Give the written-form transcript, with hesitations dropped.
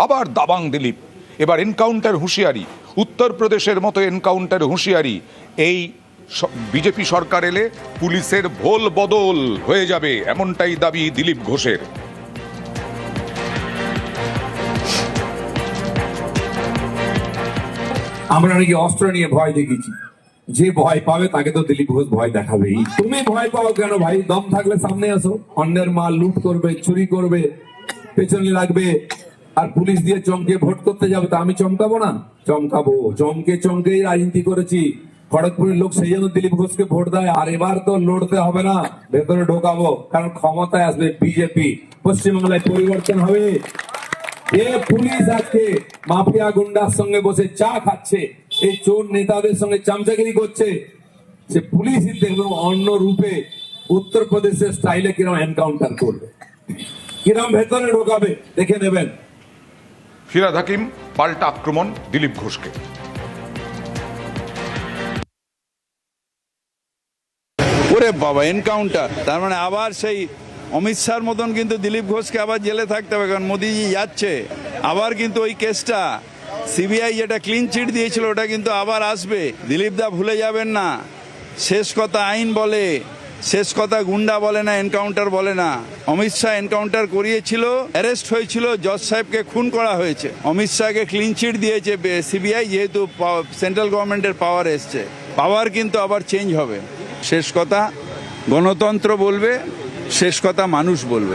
আবার দাবাং দিলীপ। এবার এনকাউন্টার হুঁশিয়ারি, উত্তরপ্রদেশের মতো এনকাউন্টার হুঁশিয়ারি। এই বিজেপি সরকার এলে পুলিশের ভোল বদল হয়ে যাবে, এমনটাই দাবি দিলীপ ঘোষের। আমরা নাকি অস্ত্র নিয়ে ভয় দেখিয়েছি, যে ভয় পাবে তাকে তো দিলীপ ঘোষ ভয় দেখাবেই। তুমি ভয় পাও কেন ভাই? দম থাকলে সামনে আসো। অন্যের মাল লুট করবে, চুরি করবে, পেছনে লাগবে, আর পুলিশ দিয়ে চমকে ভোট করতে যাবে। তা আমি চমকাবো না? চমকাবো। চমকে চমকেই রাজনীতি করেছি। খড়গপুরের লোক সেই জন্য দিলীপ ঘোষকে ভোট দেয়। আর এবার তো লড়তে হবে না, ভেতরে ঢোকাবো, কারণ ক্ষমতায় আসবে বিজেপি। পশ্চিমবাংলায় পরিবর্তন হবে। যে পুলিশ আজকে মাফিয়া গুন্ডার সঙ্গে বসে চা খাচ্ছে, এই চোর নেতাদের সঙ্গে চামচাগিরি করছে, সে পুলিশই দেখবে অন্য রূপে উত্তরপ্রদেশের স্টাইলে কিরম এনকাউন্টার করবে, কিরম ভেতরে ঢোকাবে, দেখে নেবেন। ফিরহাদ হাকিম পাল্টা আক্রমণ দিলীপ ঘোষকে। ওরে বাবা, এনকাউন্টার! তার মানে আবার সেই অমিত শাহর মতন কিন্তু দিলীপ ঘোষকে আবার জেলে থাকতে হবে, কারণ মোদিজি যাচ্ছে। আবার কিন্তু ওই কেসটা সিবিআই যেটা ক্লিন চিট দিয়েছিল ওটা কিন্তু আবার আসবে। দিলীপ দা ভুলে যাবেন না, শেষ কথা আইন বলে, শেষ কথা গুন্ডা বলে না, এনকাউন্টার বলে না। অমিত শাহ এনকাউন্টার করিয়েছিল, অ্যারেস্ট হয়েছিল, জজ সাহেবকে খুন করা হয়েছে। অমিত শাহকে ক্লিন চিট দিয়েছে সিবিআই, যেহেতু সেন্ট্রাল গভর্নমেন্টের পাওয়ার এসছে। পাওয়ার কিন্তু আবার চেঞ্জ হবে। শেষ কথা গণতন্ত্র বলবে, শেষ কথা মানুষ বলবে।